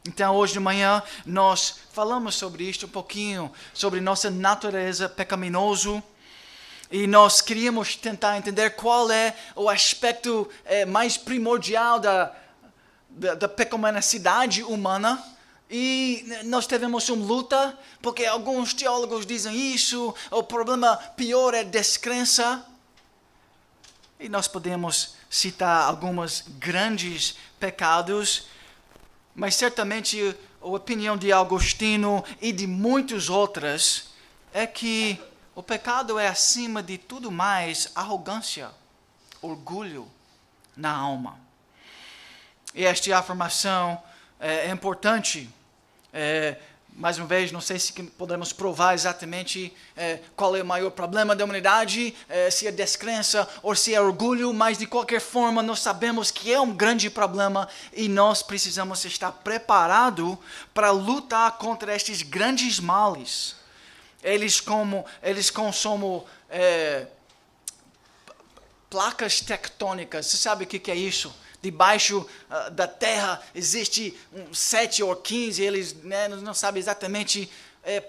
Então, hoje de manhã, nós falamos sobre isto um pouquinho, sobre nossa natureza pecaminosa. E nós queríamos tentar entender qual é o aspecto mais primordial da pecaminosidade humana. E nós tivemos uma luta, porque alguns teólogos dizem isso, o problema pior é descrença. E nós podemos citar alguns grandes pecados, mas certamente a opinião de Agostinho e de muitos outros é que o pecado é, acima de tudo mais, arrogância, orgulho na alma. E esta afirmação é importante. Mais uma vez, não sei se podemos provar exatamente qual é o maior problema da humanidade, se é descrença ou se é orgulho, mas de qualquer forma nós sabemos que é um grande problema e nós precisamos estar preparados para lutar contra estes grandes males. Eles consomem placas tectônicas. Você sabe o que é isso? Debaixo da terra existe 7 ou 15, eles não sabem exatamente,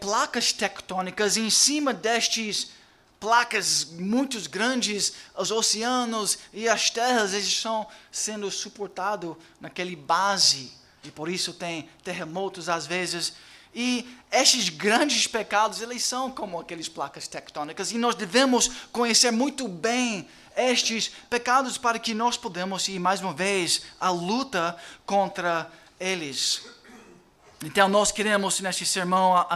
placas tectônicas. E em cima destes placas muito grandes, os oceanos e as terras, eles estão sendo suportados naquele base. E por isso tem terremotos às vezes. E estes grandes pecados, eles são como aquelas placas tectônicas. E nós devemos conhecer muito bem estes pecados para que nós podemos ir mais uma vez à luta contra eles. Então nós queremos neste sermão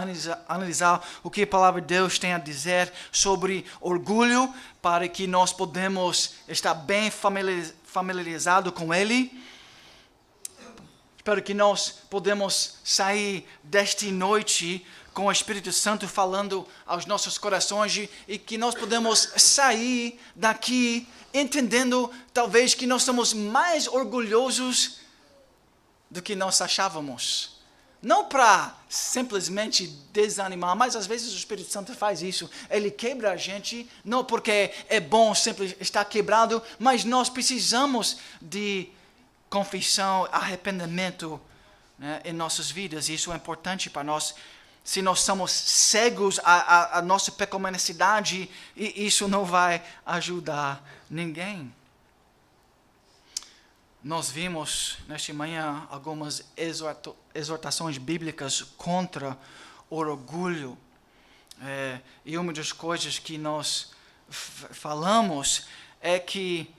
analisar o que a palavra de Deus tem a dizer sobre orgulho, para que nós podemos estar bem familiarizados com ele. Espero que nós podemos sair desta noite com o Espírito Santo falando aos nossos corações e que nós podemos sair daqui entendendo talvez que nós somos mais orgulhosos do que nós achávamos. Não para simplesmente desanimar, mas às vezes o Espírito Santo faz isso. Ele quebra a gente, não porque é bom sempre estar quebrado, mas nós precisamos de confissão, arrependimento, né, em nossas vidas. Isso é importante para nós. Se nós somos cegos à nossa pecaminosidade, isso não vai ajudar ninguém. Nós vimos nesta manhã algumas exortações bíblicas contra o orgulho. E uma das coisas que nós falamos é que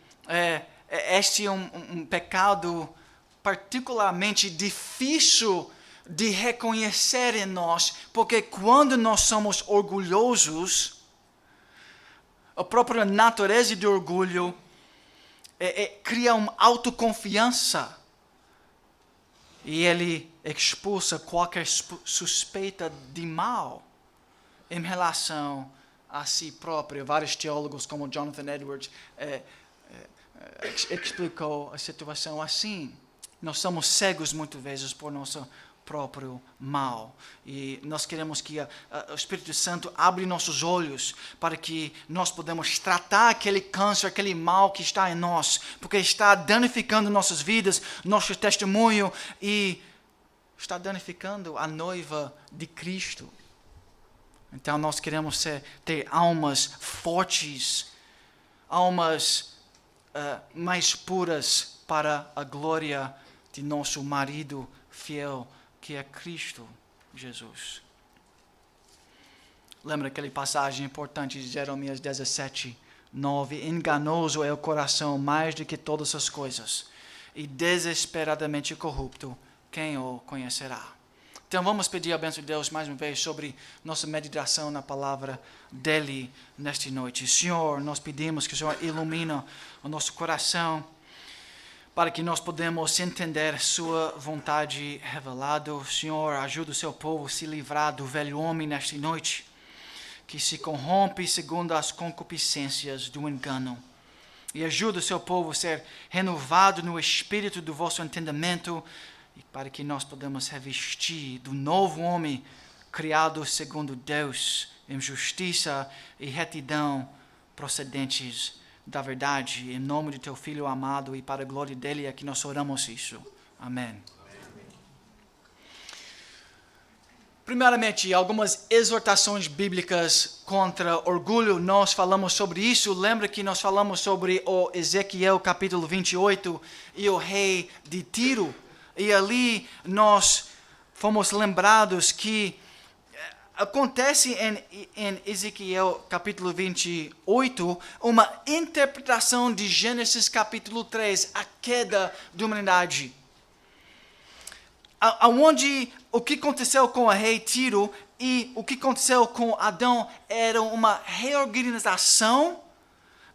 este é um pecado particularmente difícil de reconhecer em nós, porque quando nós somos orgulhosos, a própria natureza do orgulho cria uma autoconfiança e ele expulsa qualquer suspeita de mal em relação a si próprio. Vários teólogos, como Jonathan Edwards, explicou a situação assim. Nós somos cegos muitas vezes por nosso próprio mal. E nós queremos que o Espírito Santo abra nossos olhos para que nós podemos tratar aquele câncer, aquele mal que está em nós, porque está danificando nossas vidas, nosso testemunho e está danificando a noiva de Cristo. Então nós queremos ter almas fortes, almas mais puras para a glória de nosso marido fiel, que é Cristo Jesus. Lembra aquela passagem importante de Jeremias 17:9? Enganoso é o coração mais do que todas as coisas, e desesperadamente corrupto, quem o conhecerá? Então vamos pedir a bênção de Deus mais uma vez sobre nossa meditação na palavra dele nesta noite. Senhor, nós pedimos que o Senhor ilumina o nosso coração, para que nós podemos entender sua vontade revelada. Senhor, ajuda o seu povo a se livrar do velho homem nesta noite, que se corrompe segundo as concupiscências do engano. E ajuda o seu povo a ser renovado no espírito do vosso entendimento, e para que nós podemos revestir do novo homem, criado segundo Deus, em justiça e retidão procedentes da verdade, em nome de teu Filho amado e para a glória dele é que nós oramos isso. Amém. Primeiramente, algumas exortações bíblicas contra orgulho. Nós falamos sobre isso. Lembra que nós falamos sobre o Ezequiel capítulo 28 e o rei de Tiro? E ali nós fomos lembrados que acontece em Ezequiel capítulo 28 uma interpretação de Gênesis capítulo 3, a queda da humanidade. Onde o que aconteceu com o rei Tiro e o que aconteceu com Adão era uma reorganização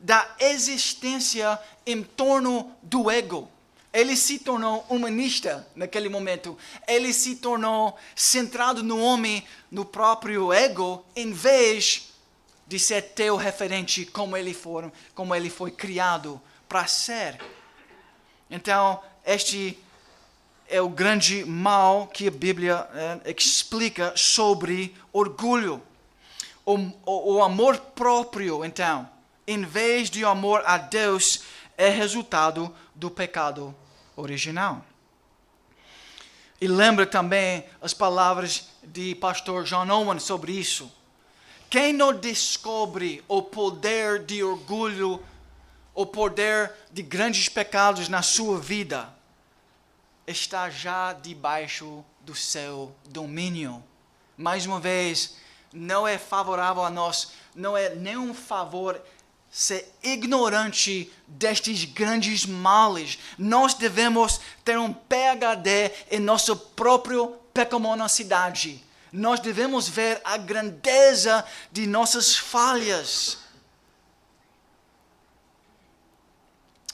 da existência em torno do ego. Ele se tornou humanista naquele momento. Ele se tornou centrado no homem, no próprio ego, em vez de ser teu referente como ele foi criado para ser. Então, este é o grande mal que a Bíblia explica sobre orgulho. O amor próprio, então, em vez de amor a Deus, é resultado do pecado original. E lembra também as palavras de pastor John Owen sobre isso. Quem não descobre o poder de orgulho, o poder de grandes pecados na sua vida, está já debaixo do seu domínio. Mais uma vez, não é favorável a nós, não é nenhum favor ser ignorante destes grandes males. Nós devemos ter um PhD em nossa própria pecaminosidade. Nós devemos ver a grandeza de nossas falhas.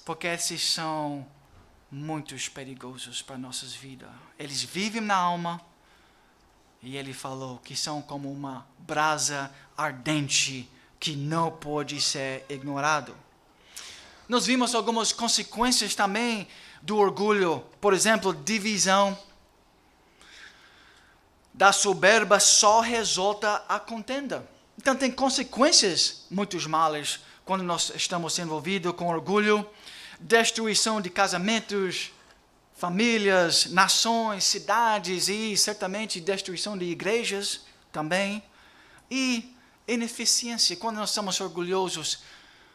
Porque esses são muito perigosos para nossas vidas. Eles vivem na alma. E ele falou que são como uma brasa ardente que não pode ser ignorado. Nós vimos algumas consequências também do orgulho. Por exemplo, divisão. Da soberba só resulta a contenda. Então tem consequências muito males quando nós estamos envolvidos com orgulho. Destruição de casamentos, famílias, nações, cidades e certamente destruição de igrejas também. E ineficiência. Quando nós somos orgulhosos,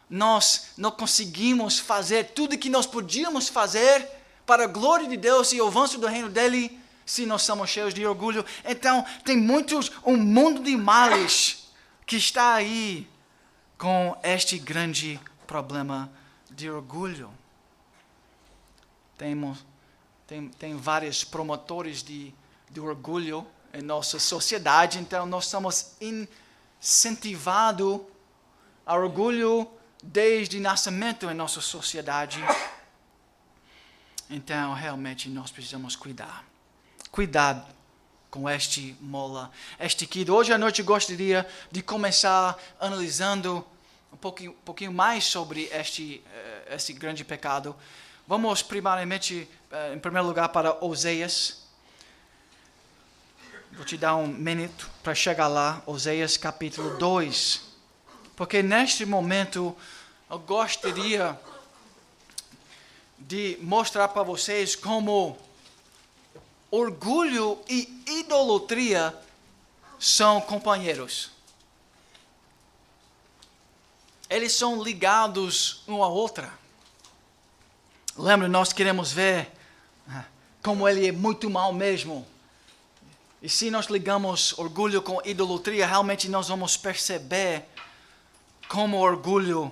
nós não conseguimos fazer tudo que nós podíamos fazer para a glória de Deus e o avanço do reino dele, se nós somos cheios de orgulho. Então, tem um mundo de males que está aí com este grande problema de orgulho. Tem vários promotores de orgulho em nossa sociedade, então nós somos incentivados a orgulho desde o nascimento em nossa sociedade. Então, realmente, nós precisamos cuidar. Cuidado com este mola, este kid. Hoje à noite eu gostaria de começar analisando um pouquinho mais sobre este grande pecado. Vamos primeiramente, em primeiro lugar, para Oséias. Vou te dar um minuto para chegar lá, Oséias capítulo 2. Porque neste momento eu gostaria de mostrar para vocês como orgulho e idolatria são companheiros. Eles são ligados um à outra. Lembra, nós queremos ver como ele é muito mal mesmo. E se nós ligamos orgulho com idolatria, realmente nós vamos perceber como o orgulho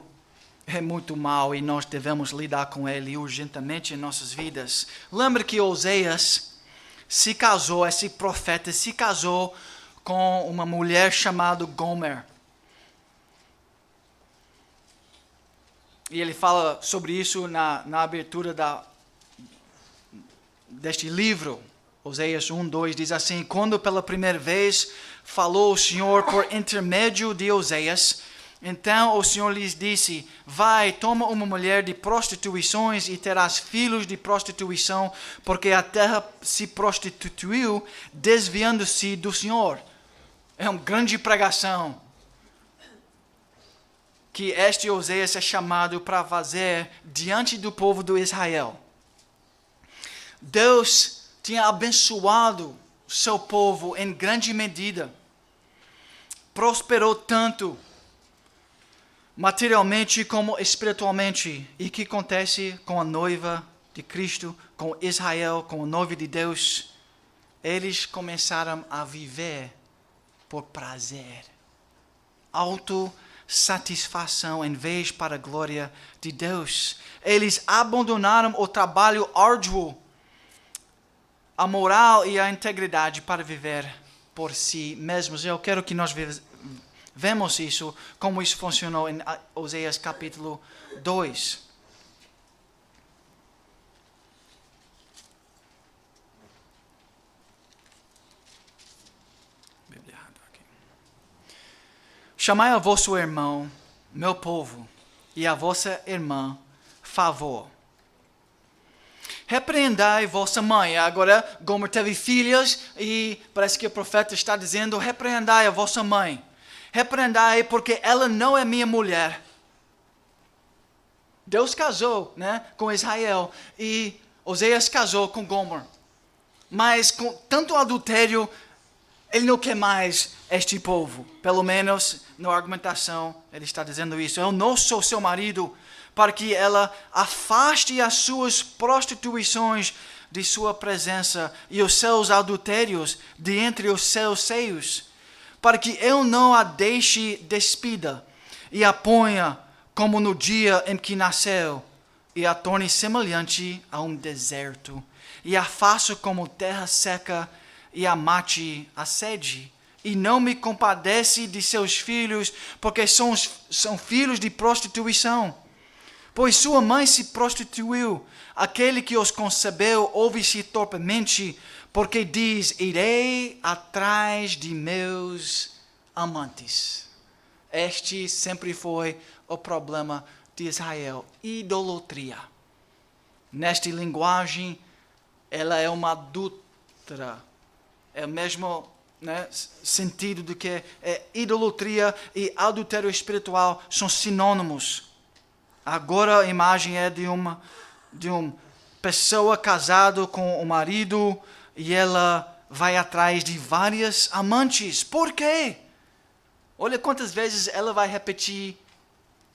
é muito mal e nós devemos lidar com ele urgentemente em nossas vidas. Lembra que Oséias se casou, esse profeta se casou com uma mulher chamada Gomer. E ele fala sobre isso na abertura deste livro. Oséias 1:2 diz assim: quando pela primeira vez falou o Senhor por intermédio de Oséias, então o Senhor lhes disse: vai, toma uma mulher de prostituições e terás filhos de prostituição, porque a terra se prostituiu, desviando-se do Senhor. É uma grande pregação que este Oséias é chamado para fazer diante do povo de Israel. Deus tinha abençoado seu povo em grande medida. Prosperou tanto, materialmente como espiritualmente. E o que acontece com a noiva de Cristo, com Israel, com o noivo de Deus? Eles começaram a viver por prazer, autossatisfação em vez para a glória de Deus. Eles abandonaram o trabalho árduo, a moral e a integridade para viver por si mesmos. Eu quero que nós vemos isso, como isso funcionou em Oséias capítulo 2. Chamai a vosso irmão, meu povo, e a vossa irmã, favor. Repreendai vossa mãe. Agora, Gomer teve filhas e parece que o profeta está dizendo, repreendai a vossa mãe. Repreendai porque ela não é minha mulher. Deus casou, né, com Israel e Oséias casou com Gomer. Mas com tanto adultério, ele não quer mais este povo. Pelo menos na argumentação ele está dizendo isso. Eu não sou seu marido para que ela afaste as suas prostituições de sua presença e os seus adultérios de entre os seus seios, para que eu não a deixe despida e a ponha como no dia em que nasceu e a torne semelhante a um deserto e a faça como terra seca e a mate a sede. E não me compadece de seus filhos, porque são filhos de prostituição. Pois sua mãe se prostituiu, aquele que os concebeu ouve-se torpemente, porque diz, irei atrás de meus amantes. Este sempre foi o problema de Israel, idolatria. Nesta linguagem, ela é uma adúltera. É o mesmo, né, sentido do que idolatria e adultério espiritual são sinônimos. Agora a imagem é de uma pessoa casada com o marido e ela vai atrás de várias amantes. Por quê? Olha quantas vezes ela vai repetir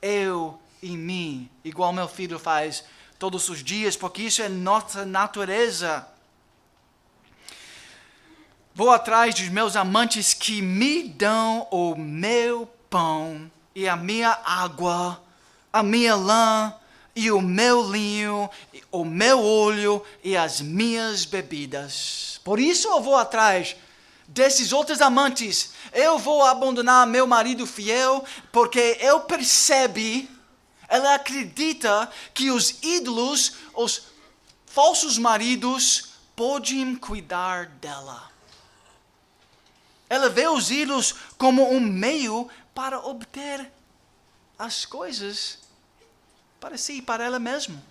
eu e mim, igual meu filho faz todos os dias, porque isso é nossa natureza. Vou atrás dos meus amantes que me dão o meu pão e a minha água, a minha lã e o meu linho, o meu óleo e as minhas bebidas. Por isso eu vou atrás desses outros amantes. Eu vou abandonar meu marido fiel porque eu percebi, ela acredita que os ídolos, os falsos maridos, podem cuidar dela. Ela vê os ídolos como um meio para obter as coisas para si, para ela mesma.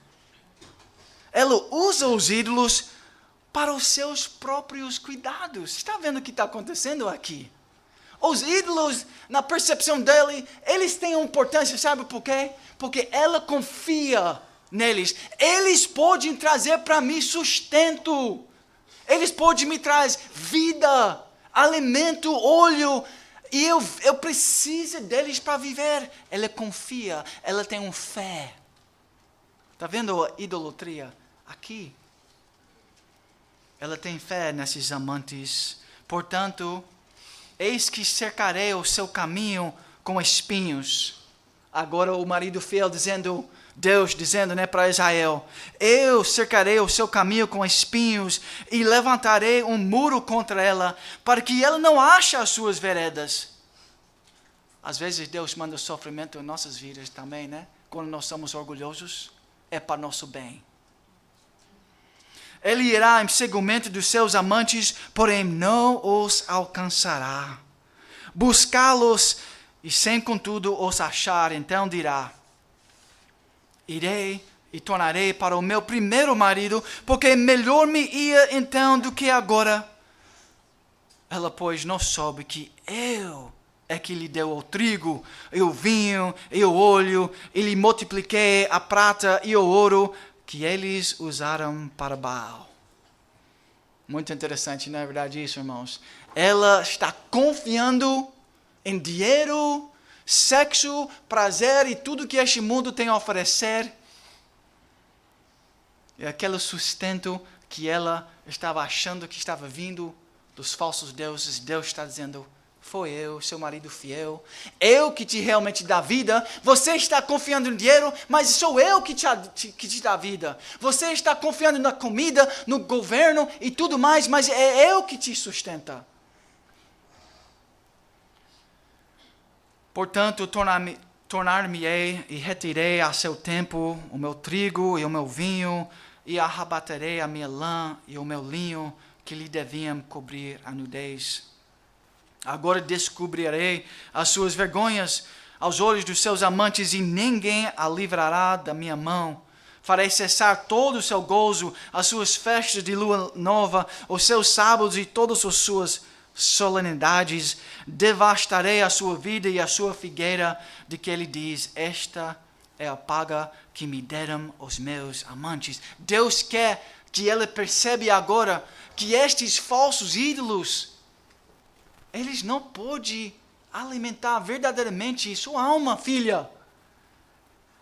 Ela usa os ídolos para os seus próprios cuidados. Está vendo o que está acontecendo aqui? Os ídolos, na percepção dele, eles têm importância, sabe por quê? Porque ela confia neles. Eles podem trazer para mim sustento. Eles podem me trazer vida, alimento, óleo, e eu preciso deles para viver. Ela confia, ela tem fé. Está vendo a idolatria aqui? Ela tem fé nesses amantes. Portanto, eis que cercarei o seu caminho com espinhos. Agora o marido fiel dizendo, Deus dizendo, né, para Israel, eu cercarei o seu caminho com espinhos e levantarei um muro contra ela, para que ela não ache as suas veredas. Às vezes Deus manda sofrimento em nossas vidas também, né? Quando nós somos orgulhosos, é para nosso bem. Ele irá em seguimento dos seus amantes, porém não os alcançará. Buscá-los e sem contudo os achar, então dirá, irei e tornarei para o meu primeiro marido, porque melhor me ia então do que agora. Ela, pois, não soube que eu é que lhe deu o trigo, e o vinho, e o óleo, e lhe multipliquei a prata e o ouro, que eles usaram para Baal. Muito interessante, não é verdade isso, irmãos? Ela está confiando em dinheiro, sexo, prazer e tudo que este mundo tem a oferecer. E aquele sustento que ela estava achando que estava vindo dos falsos deuses, Deus está dizendo: foi eu, seu marido fiel, eu que te realmente dá vida. Você está confiando no dinheiro, mas sou eu que te dá vida. Você está confiando na comida, no governo e tudo mais, mas é eu que te sustenta. Portanto, tornar-me-ei e retirei a seu tempo o meu trigo e o meu vinho, e arrebatarei a minha lã e o meu linho, que lhe deviam cobrir a nudez. Agora descobrirei as suas vergonhas aos olhos dos seus amantes, e ninguém a livrará da minha mão. Farei cessar todo o seu gozo, as suas festas de lua nova, os seus sábados e todas as suas solenidades. Devastarei a sua vida e a sua figueira, de que ele diz: esta é a paga que me deram os meus amantes. Deus quer que ele perceba agora que estes falsos ídolos, eles não podem alimentar verdadeiramente sua alma, filha.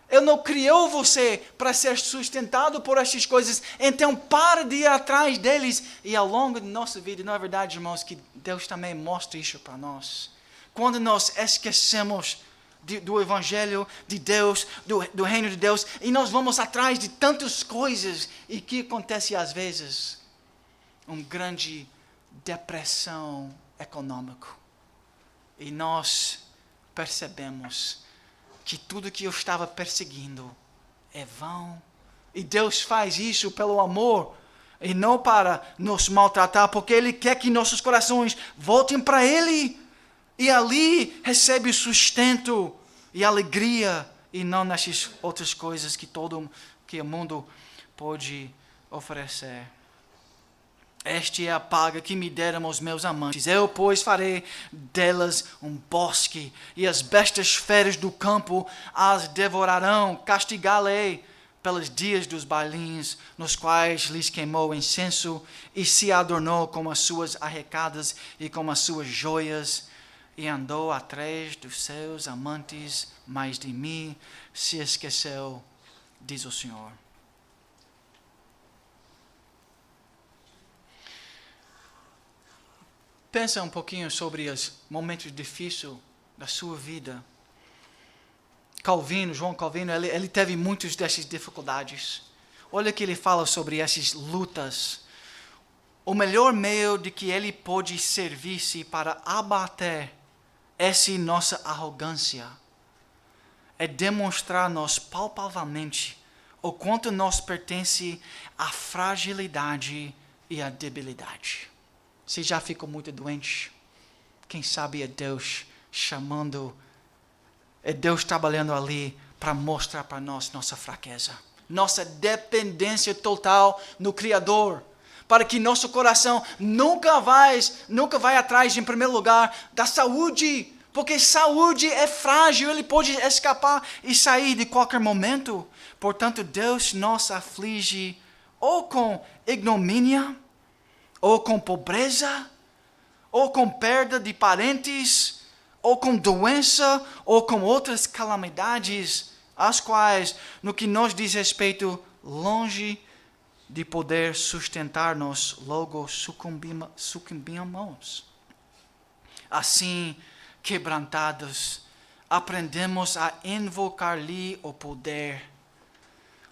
Ele não criou você para ser sustentado por estas coisas. Então para de ir atrás deles. E ao longo da nossa vida, não é verdade, irmãos, que Deus também mostra isso para nós. Quando nós esquecemos do Evangelho de Deus, do reino de Deus, e nós vamos atrás de tantas coisas, e o que acontece às vezes? Uma grande depressão econômico. E nós percebemos que tudo que eu estava perseguindo é vão. E Deus faz isso pelo amor e não para nos maltratar, porque Ele quer que nossos corações voltem para Ele. E ali recebe o sustento e alegria, e não nessas outras coisas que o mundo pode oferecer. Esta é a paga que me deram os meus amantes. Eu, pois, farei delas um bosque, e as bestas feras do campo as devorarão. Castigá-la-ei pelos dias dos bailins, nos quais lhes queimou incenso, e se adornou com as suas arrecadas e com as suas joias, e andou atrás dos seus amantes, mas de mim se esqueceu, diz o Senhor. Pensa um pouquinho sobre os momentos difíceis da sua vida. João Calvino, ele teve muitas dessas dificuldades. Olha o que ele fala sobre essas lutas. O melhor meio de que ele pode servir-se para abater essa nossa arrogância é demonstrar-nos palpavelmente o quanto nós pertence à fragilidade e à debilidade. Você já ficou muito doente? Quem sabe é Deus chamando, é Deus trabalhando ali para mostrar para nós nossa fraqueza, nossa dependência total no Criador, para que nosso coração nunca vai atrás, em primeiro lugar, da saúde, porque saúde é frágil, ele pode escapar e sair de qualquer momento. Portanto, Deus nos aflige ou com ignomínia, ou com pobreza, ou com perda de parentes, ou com doença, ou com outras calamidades, as quais, no que nos diz respeito, longe de poder sustentar-nos, logo sucumbimos. Assim, quebrantados, aprendemos a invocar-lhe o poder,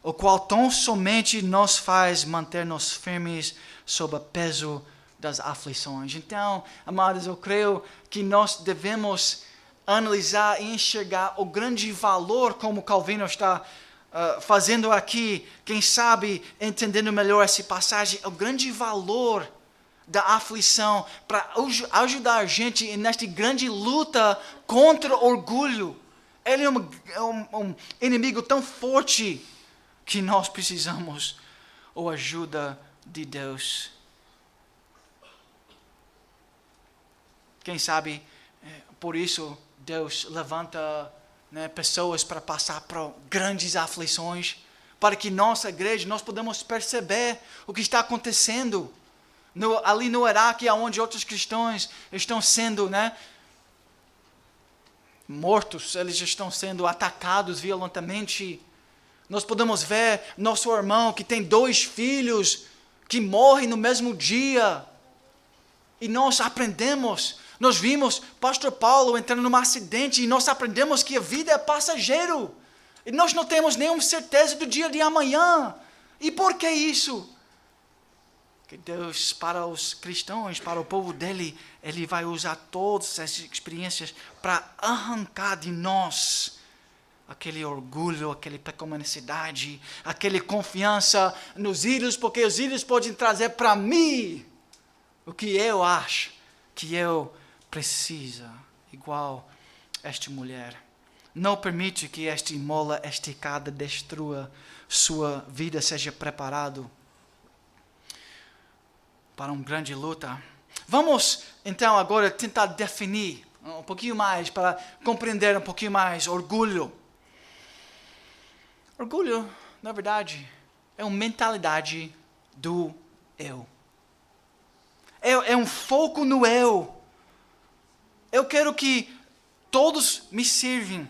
o qual tão somente nos faz manter-nos firmes sob o peso das aflições. Então, amados, eu creio que nós devemos analisar e enxergar o grande valor, como Calvino está fazendo aqui, quem sabe entendendo melhor essa passagem, o grande valor da aflição para ajudar a gente nesta grande luta contra o orgulho. Ele é um inimigo tão forte que nós precisamos a ajuda de Deus. Quem sabe, por isso, Deus levanta pessoas para passar por grandes aflições, para que nossa igreja, nós podemos perceber o que está acontecendo. Ali no Iraque, onde outros cristãos estão sendo, mortos, eles estão sendo atacados violentamente. Nós podemos ver nosso irmão que tem 2 filhos que morrem no mesmo dia. E nós vimos pastor Paulo entrando num acidente e nós aprendemos que a vida é passageiro. E nós não temos nenhuma certeza do dia de amanhã. E por que isso? Que Deus, para os cristãos, para o povo dele, Ele vai usar todas essas experiências para arrancar de nós aquele orgulho, aquela pecaminosidade, aquela confiança nos ídolos, porque os ídolos podem trazer para mim o que eu acho que eu preciso, igual esta mulher. Não permite que esta mola esticada destrua sua vida, seja preparado para uma grande luta. Vamos, então, agora tentar definir um pouquinho mais, para compreender um pouquinho mais orgulho. Orgulho, na verdade, é uma mentalidade do eu. É um foco no eu. Eu quero que todos me sirvam.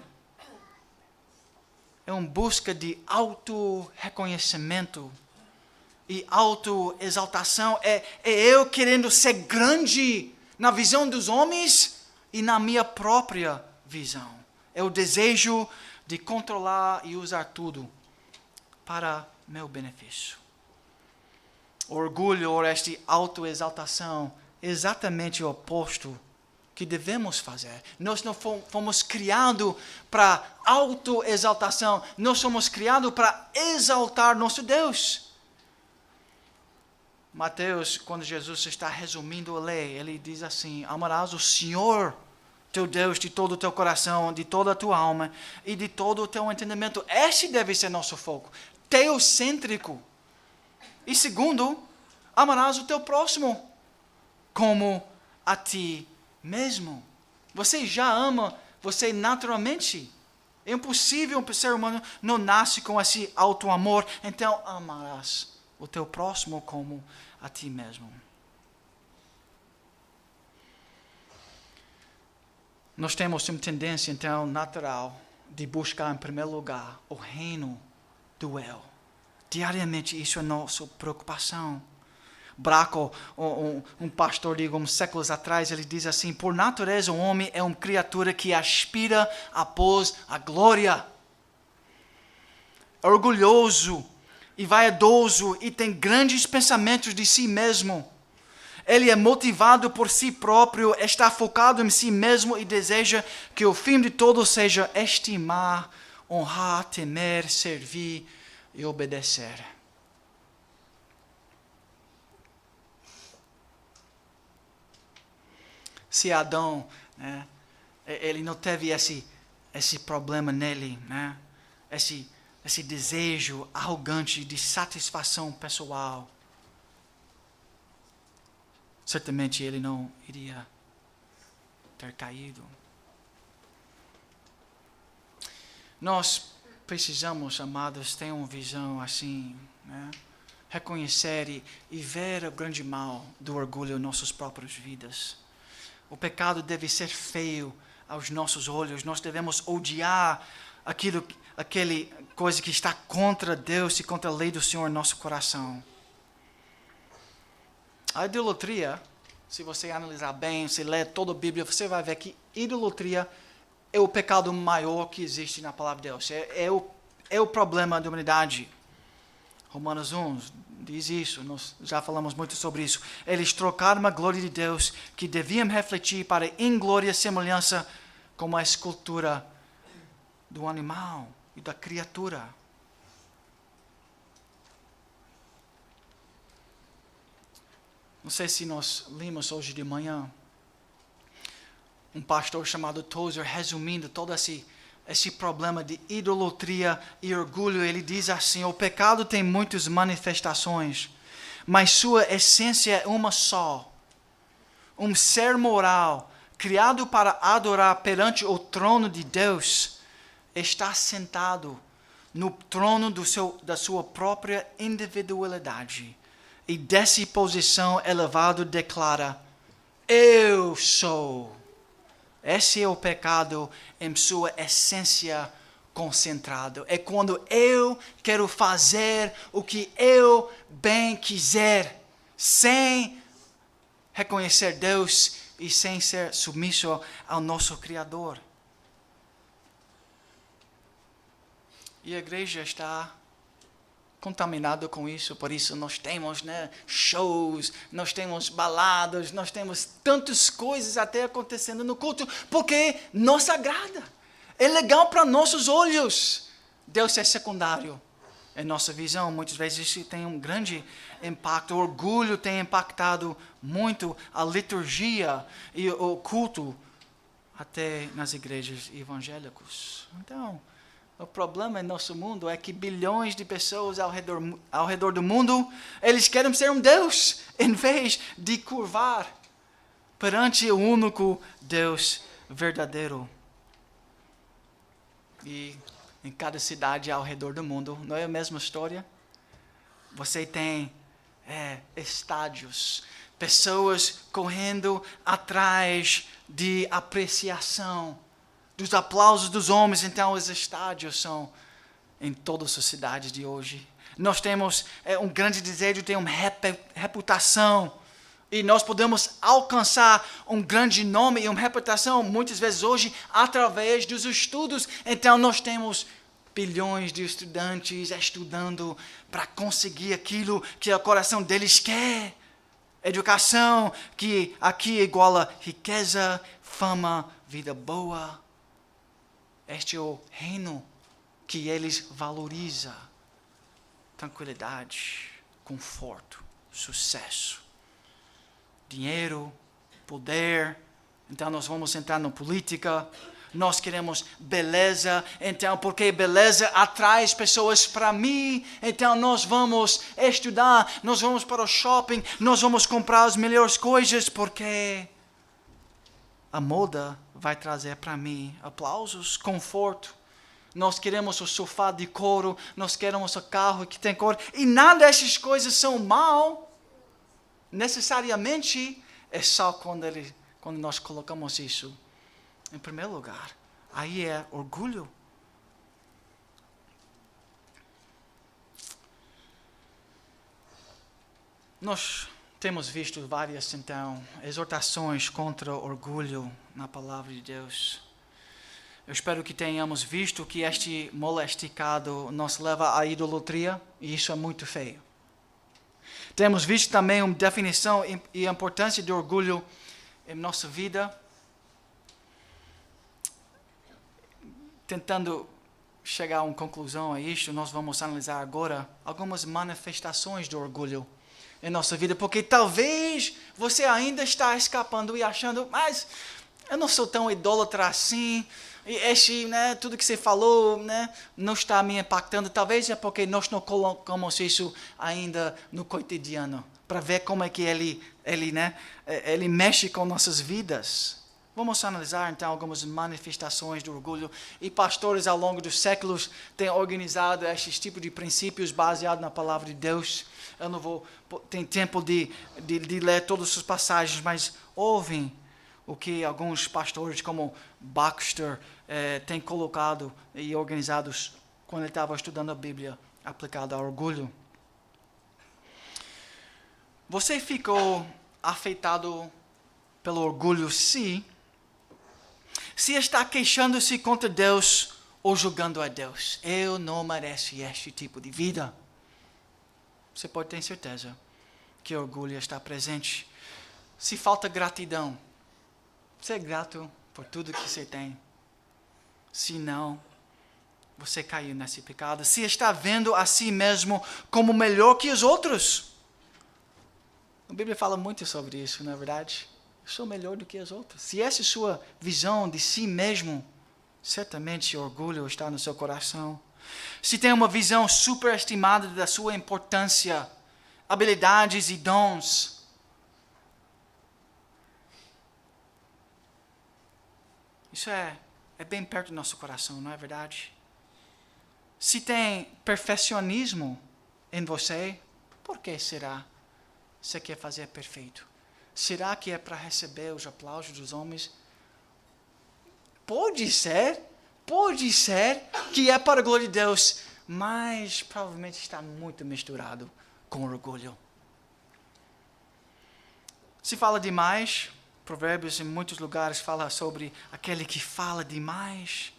É uma busca de auto-reconhecimento e auto-exaltação. É eu querendo ser grande na visão dos homens e na minha própria visão. É o desejo de controlar e usar tudo para meu benefício. O orgulho ou esta auto-exaltação é exatamente o oposto que devemos fazer. Nós não fomos criados para auto-exaltação. Nós somos criados para exaltar nosso Deus. Mateus, quando Jesus está resumindo a lei, ele diz assim: amarás o Senhor teu Deus de todo o teu coração, de toda a tua alma e de todo o teu entendimento. Este deve ser nosso foco, teocêntrico. E segundo, amarás o teu próximo como a ti mesmo. Você já ama você naturalmente. É impossível um ser humano não nasce com esse auto-amor. Então amarás o teu próximo como a ti mesmo. Nós temos uma tendência, então, natural de buscar, em primeiro lugar, o reino do eu. Diariamente, isso é nossa preocupação. Braco, um pastor de alguns séculos atrás, ele diz assim: por natureza, o homem é uma criatura que aspira após a glória. Orgulhoso e vaidoso e tem grandes pensamentos de si mesmo. Ele é motivado por si próprio, está focado em si mesmo e deseja que o fim de tudo seja estimar, honrar, temer, servir e obedecer. Se Adão, ele não teve esse problema nele, esse desejo arrogante de satisfação pessoal, certamente ele não iria ter caído. Nós precisamos, amados, ter uma visão assim, reconhecer e ver o grande mal do orgulho em nossas próprias vidas. O pecado deve ser feio aos nossos olhos. Nós devemos odiar aquele coisa que está contra Deus e contra a lei do Senhor em nosso coração. A idolatria, se você analisar bem, se ler toda a Bíblia, você vai ver que idolatria é o pecado maior que existe na palavra de Deus. É o problema da humanidade. Romanos 1 diz isso, nós já falamos muito sobre isso. Eles trocaram a glória de Deus, que deviam refletir para inglória e semelhança como a escultura do animal e da criatura. Não sei se nós lemos hoje de manhã um pastor chamado Tozer resumindo todo esse problema de idolatria e orgulho. Ele diz assim: o pecado tem muitas manifestações, mas sua essência é uma só. Um ser moral, criado para adorar perante o trono de Deus, está sentado no trono da sua própria individualidade e dessa posição elevada declara: eu sou. Esse é o pecado em sua essência concentrado. É quando eu quero fazer o que eu bem quiser, sem reconhecer Deus e sem ser submisso ao nosso Criador. E a igreja está contaminada com isso, por isso nós temos shows, nós temos baladas, nós temos tantas coisas até acontecendo no culto, porque nos agrada. É legal para nossos olhos. Deus é secundário. Em nossa visão, muitas vezes isso tem um grande impacto. O orgulho tem impactado muito a liturgia e o culto, até nas igrejas evangélicas. Então, o problema em nosso mundo é que bilhões de pessoas ao redor do mundo, eles querem ser um Deus, em vez de curvar perante o único Deus verdadeiro. E em cada cidade ao redor do mundo, não é a mesma história? Você tem estádios, pessoas correndo atrás de apreciação, dos aplausos dos homens. Então os estádios são em todas as cidades de hoje. Nós temos um grande desejo de ter uma reputação. E nós podemos alcançar um grande nome e uma reputação, muitas vezes hoje, através dos estudos. Então nós temos bilhões de estudantes estudando para conseguir aquilo que o coração deles quer. Educação, que aqui iguala riqueza, fama, vida boa. Este é o reino que eles valorizam. Tranquilidade, conforto, sucesso, dinheiro, poder. Então nós vamos entrar na política. Nós queremos beleza. Então, porque beleza atrai pessoas para mim. Então nós vamos estudar. Nós vamos para o shopping. Nós vamos comprar as melhores coisas. Porque a moda vai trazer para mim aplausos, conforto. Nós queremos o sofá de couro. Nós queremos o carro que tem cor. E nada dessas coisas são mal. Necessariamente é só quando nós colocamos isso em primeiro lugar. Aí é orgulho. Nós temos visto várias, então, exortações contra o orgulho na palavra de Deus. Eu espero que tenhamos visto que este molesticado nos leva à idolatria, e isso é muito feio. Temos visto também uma definição e a importância do orgulho em nossa vida. Tentando chegar a uma conclusão a isto, nós vamos analisar agora algumas manifestações do orgulho em nossa vida, porque talvez você ainda está escapando e achando, mas eu não sou tão idólatra assim, e tudo que você falou, não está me impactando. Talvez é porque nós não colocamos isso ainda no cotidiano, para ver como é que ele mexe com nossas vidas. Vamos analisar então algumas manifestações do orgulho. E pastores ao longo dos séculos têm organizado esses tipos de princípios baseados na palavra de Deus. Eu não vou ter tempo de ler todas as passagens, mas ouvem o que alguns pastores como Baxter têm colocado e organizados quando ele estava estudando a Bíblia aplicada ao orgulho. Você ficou afetado pelo orgulho se está queixando-se contra Deus ou julgando a Deus? Eu não mereço este tipo de vida. Você pode ter certeza que o orgulho está presente. Se falta gratidão, você é grato por tudo que você tem. Se não, você caiu nesse pecado. Se está vendo a si mesmo como melhor que os outros. A Bíblia fala muito sobre isso, não é verdade? Eu sou melhor do que os outros. Se essa é a sua visão de si mesmo, certamente o orgulho está no seu coração. Se tem uma visão superestimada da sua importância, habilidades e dons, isso é bem perto do nosso coração, não é verdade? Se tem perfeccionismo em você, por que será? você quer fazer perfeito? Será que é para receber os aplausos dos homens? Pode ser que é para a glória de Deus, mas provavelmente está muito misturado com orgulho. Se fala demais, Provérbios em muitos lugares fala sobre aquele que fala demais.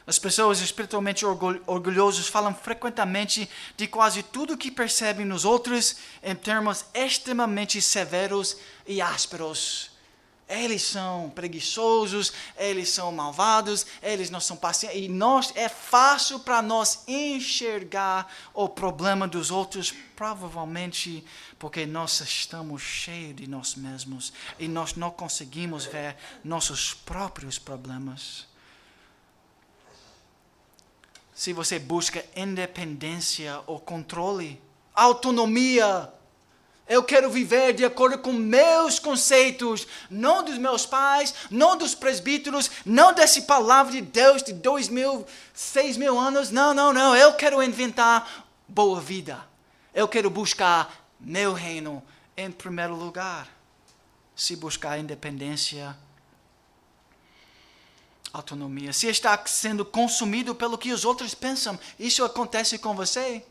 As pessoas espiritualmente orgulhosas falam frequentemente de quase tudo que percebem nos outros em termos extremamente severos e ásperos. Eles são preguiçosos, eles são malvados, eles não são pacientes. E é fácil para nós enxergar o problema dos outros, provavelmente porque nós estamos cheios de nós mesmos e nós não conseguimos ver nossos próprios problemas. Se você busca independência ou controle, autonomia, eu quero viver de acordo com meus conceitos, não dos meus pais, não dos presbíteros, não dessa palavra de Deus de 2.000, 6.000 anos. Não. Eu quero inventar boa vida. Eu quero buscar meu reino em primeiro lugar. Se buscar independência, autonomia, se está sendo consumido pelo que os outros pensam, isso acontece com você?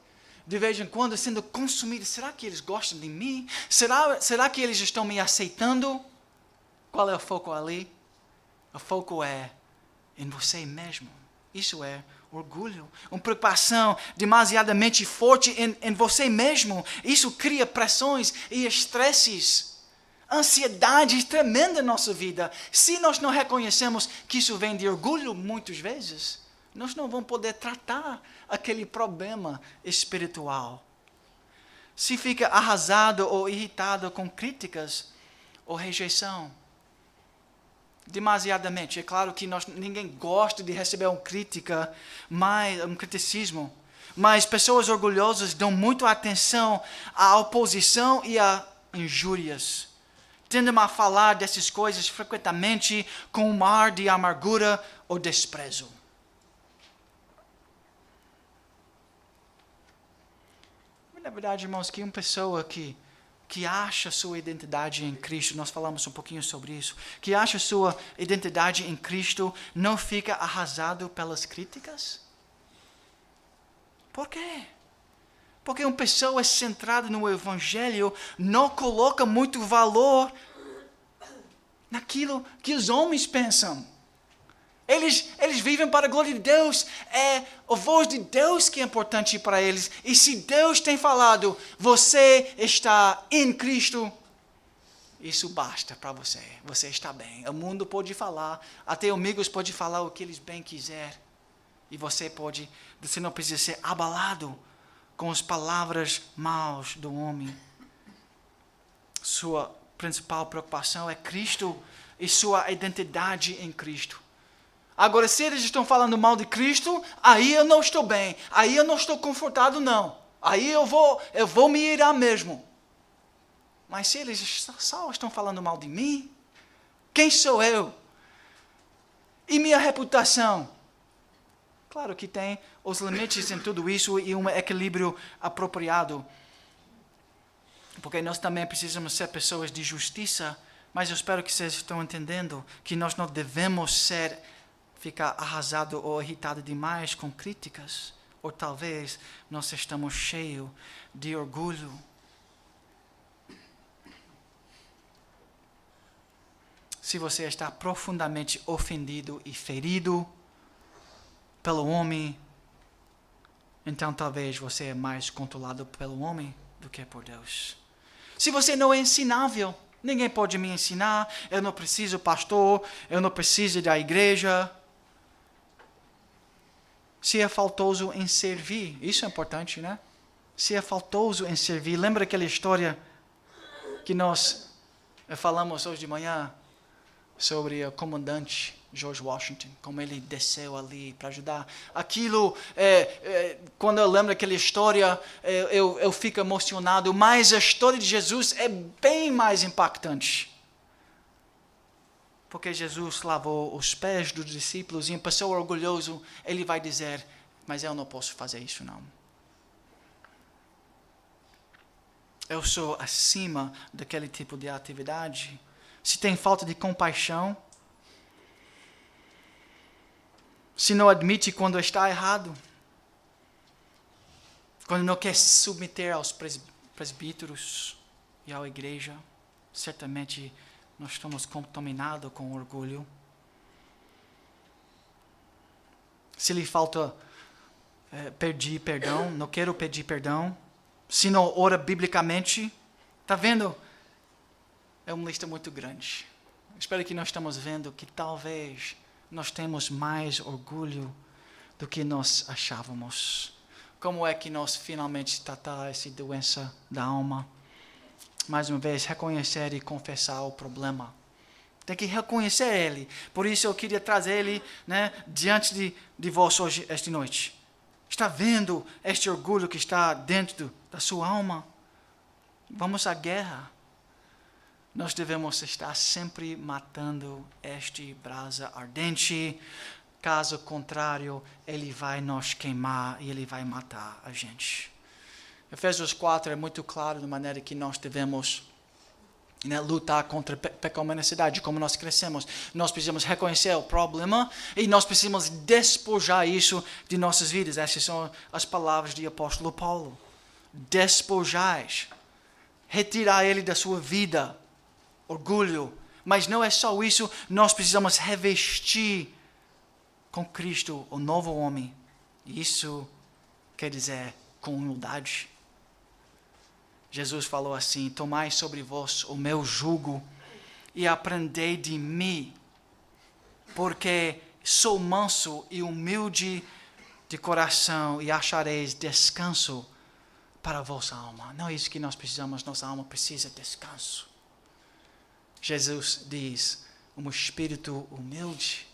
De vez em quando sendo consumido, será que eles gostam de mim? Será que eles estão me aceitando? Qual é o foco ali? O foco é em você mesmo. Isso é orgulho, uma preocupação demasiadamente forte em você mesmo. Isso cria pressões e estresses, ansiedade tremenda na nossa vida. Se nós não reconhecemos que isso vem de orgulho, muitas vezes, nós não vamos poder tratar aquele problema espiritual. Se fica arrasado ou irritado com críticas ou rejeição, demasiadamente. É claro que ninguém gosta de receber um criticismo, mas pessoas orgulhosas dão muito atenção à oposição e a injúrias. Tendem a falar dessas coisas frequentemente com um ar de amargura ou desprezo. Na verdade, irmãos, que uma pessoa que acha sua identidade em Cristo, nós falamos um pouquinho sobre isso, que acha sua identidade em Cristo, não fica arrasado pelas críticas? Por quê? Porque uma pessoa centrada no Evangelho não coloca muito valor naquilo que os homens pensam. Eles vivem para a glória de Deus. É a voz de Deus que é importante para eles. E se Deus tem falado, você está em Cristo, isso basta para você. Você está bem. O mundo pode falar, até amigos podem falar o que eles bem quiser. E você não precisa ser abalado com as palavras maus do homem. Sua principal preocupação é Cristo e sua identidade em Cristo. Agora, se eles estão falando mal de Cristo, aí eu não estou bem, aí eu não estou confortado, não. Aí eu vou me irar mesmo. Mas se eles só estão falando mal de mim, quem sou eu? E minha reputação? Claro que tem os limites em tudo isso e um equilíbrio apropriado. Porque nós também precisamos ser pessoas de justiça, mas eu espero que vocês estão entendendo que nós não devemos ficar arrasado ou irritado demais com críticas, ou talvez nós estamos cheios de orgulho. Se você está profundamente ofendido e ferido pelo homem, então talvez você é mais controlado pelo homem do que por Deus. Se você não é ensinável, ninguém pode me ensinar, eu não preciso pastor, eu não preciso da igreja. Se é faltoso em servir, isso é importante, né? Se é faltoso em servir, lembra aquela história que nós falamos hoje de manhã sobre o comandante George Washington, como ele desceu ali para ajudar. Aquilo, quando eu lembro daquela história, eu fico emocionado, mas a história de Jesus é bem mais impactante. Porque Jesus lavou os pés dos discípulos e uma pessoa orgulhosa, ele vai dizer, mas eu não posso fazer isso não. eu sou acima daquele tipo de atividade. Se tem falta de compaixão, se não admite quando está errado, quando não quer se submeter aos presbíteros e à igreja, certamente nós estamos contaminados com orgulho. Se lhe falta pedir perdão, não quero pedir perdão, se não ora biblicamente, está vendo? É uma lista muito grande. Espero que nós estamos vendo que talvez nós temos mais orgulho do que nós achávamos. Como é que nós finalmente tratar essa doença da alma? Mais uma vez, reconhecer e confessar o problema. Tem que reconhecer ele. Por isso eu queria trazer ele, diante de vós hoje, esta noite. Está vendo este orgulho que está dentro da sua alma? Vamos à guerra. Nós devemos estar sempre matando este brasa ardente. Caso contrário, ele vai nos queimar e ele vai matar a gente. Efésios 4 é muito claro da maneira que nós devemos lutar contra a pecaminosidade, como nós crescemos. Nós precisamos reconhecer o problema e nós precisamos despojar isso de nossas vidas. Essas são as palavras do apóstolo Paulo. Despojais. Retirar ele da sua vida. Orgulho. Mas não é só isso, nós precisamos revestir com Cristo o novo homem. Isso quer dizer com humildade. Jesus falou assim: tomai sobre vós o meu jugo e aprendei de mim, porque sou manso e humilde de coração, e achareis descanso para a vossa alma. Não é isso que nós precisamos, nossa alma precisa de descanso. Jesus diz, um espírito humilde.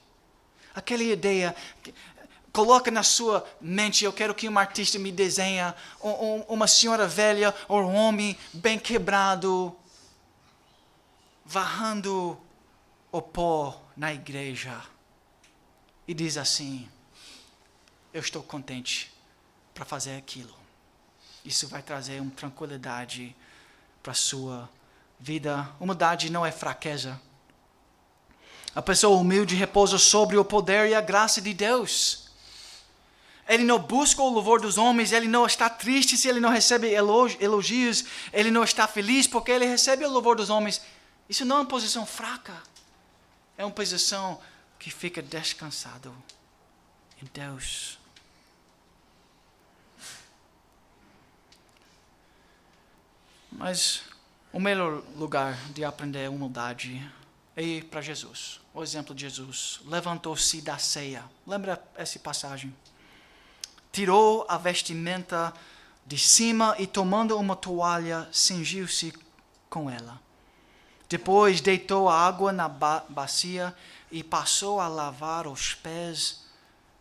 Aquela ideia, coloca na sua mente, eu quero que um artista me desenhe uma senhora velha ou um homem bem quebrado, varrendo o pó na igreja. E diz assim, eu estou contente para fazer aquilo. Isso vai trazer uma tranquilidade para a sua vida. Humildade não é fraqueza. A pessoa humilde repousa sobre o poder e a graça de Deus. Ele não busca o louvor dos homens, ele não está triste se ele não recebe elogios, ele não está feliz porque ele recebe o louvor dos homens. Isso não é uma posição fraca. É uma posição que fica descansado em Deus. Mas o melhor lugar de aprender humildade é ir para Jesus. O exemplo de Jesus. Levantou-se da ceia. Lembra essa passagem? Tirou a vestimenta de cima e, tomando uma toalha, cingiu-se com ela. Depois deitou a água na bacia e passou a lavar os pés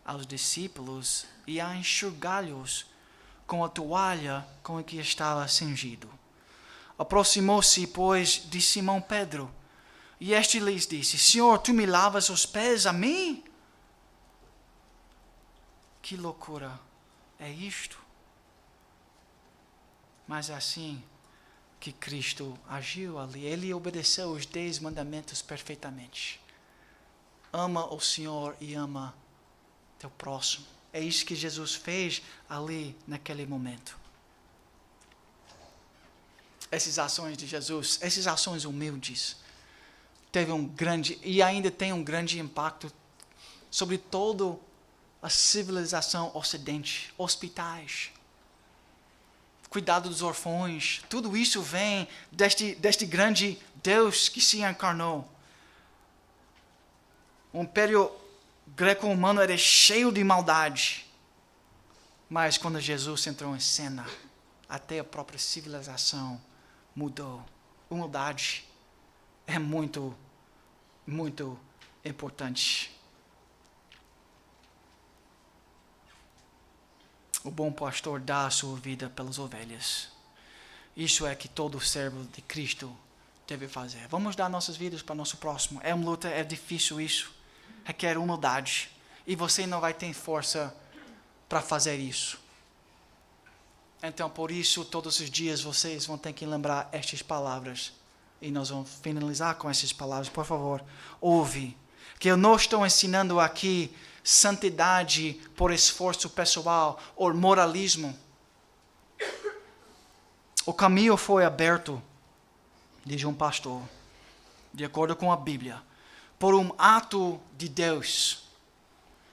aos discípulos e a enxugá-los com a toalha com que estava cingido. Aproximou-se, pois, de Simão Pedro, e este lhes disse: Senhor, tu me lavas os pés a mim? Que loucura é isto? Mas é assim que Cristo agiu ali. Ele obedeceu os 10 mandamentos perfeitamente. Ama o Senhor e ama teu próximo. É isso que Jesus fez ali naquele momento. Essas ações de Jesus, essas ações humildes, teve um grande, e ainda tem um grande impacto sobre toda a civilização ocidente, hospitais, cuidado dos órfãos, tudo isso vem deste grande Deus que se encarnou. O Império Greco-Romano era cheio de maldade, mas quando Jesus entrou em cena, até a própria civilização mudou. Humildade é muito, muito importante. O bom pastor dá a sua vida pelas ovelhas. Isso é que todo servo de Cristo deve fazer. Vamos dar nossas vidas para o nosso próximo. É uma luta, é difícil isso. Requer humildade. E você não vai ter força para fazer isso. Então, por isso, todos os dias vocês vão ter que lembrar estas palavras. E nós vamos finalizar com essas palavras. Por favor, ouve. Que eu não estou ensinando aqui santidade por esforço pessoal ou moralismo. O caminho foi aberto, diz um pastor, de acordo com a Bíblia, por um ato de Deus.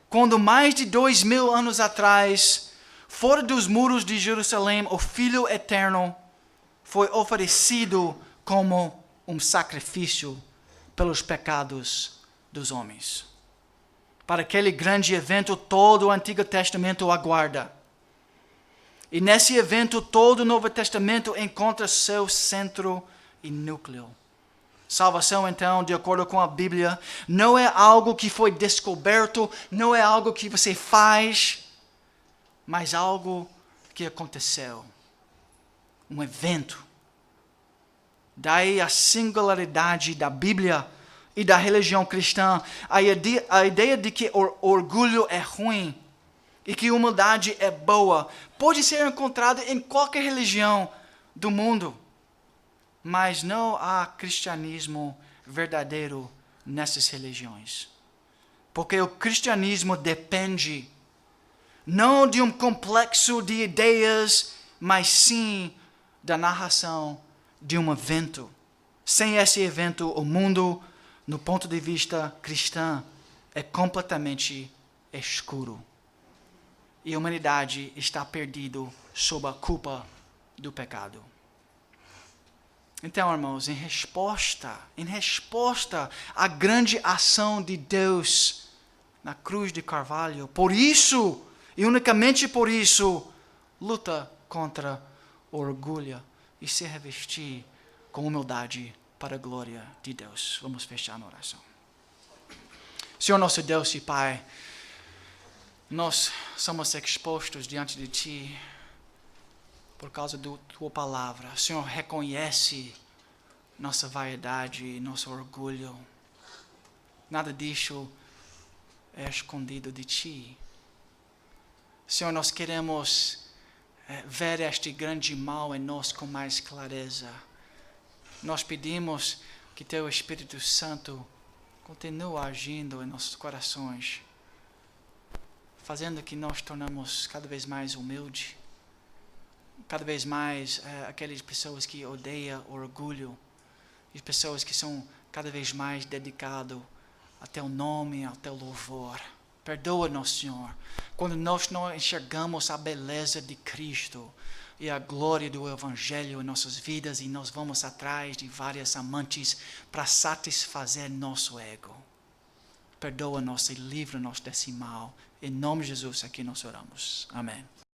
Quando mais de 2000 anos atrás, fora dos muros de Jerusalém, o Filho Eterno foi oferecido como um sacrifício pelos pecados dos homens. Para aquele grande evento, todo o Antigo Testamento aguarda. E nesse evento, todo o Novo Testamento encontra seu centro e núcleo. Salvação, então, de acordo com a Bíblia, não é algo que foi descoberto, não é algo que você faz, mas algo que aconteceu. Um evento. Daí a singularidade da Bíblia e da religião cristã, a ideia de que orgulho é ruim e que humildade é boa, pode ser encontrada em qualquer religião do mundo. Mas não há cristianismo verdadeiro nessas religiões. Porque o cristianismo depende não de um complexo de ideias, mas sim da narração de um evento. Sem esse evento, o mundo, no ponto de vista cristão, é completamente escuro. E a humanidade está perdida sob a culpa do pecado. Então, irmãos, em resposta à grande ação de Deus na cruz de Carvalho, por isso, e unicamente por isso, luta contra o orgulho e se revestir com humildade para a glória de Deus. Vamos fechar na oração. Senhor nosso Deus e Pai, nós somos expostos diante de Ti por causa da Tua palavra. Senhor, reconhece nossa vaidade, nosso orgulho. Nada disso é escondido de Ti. Senhor, nós queremos ver este grande mal em nós com mais clareza. Nós pedimos que Teu Espírito Santo continue agindo em nossos corações, fazendo que nós tornamos cada vez mais humildes, cada vez mais aquelas pessoas que odeiam o orgulho, e pessoas que são cada vez mais dedicadas a Teu nome, ao Teu louvor. Perdoa-nos, Senhor, quando nós não enxergamos a beleza de Cristo e a glória do Evangelho em nossas vidas e nós vamos atrás de várias amantes para satisfazer nosso ego. Perdoa-nos e livra-nos desse mal. Em nome de Jesus aqui nós oramos. Amém.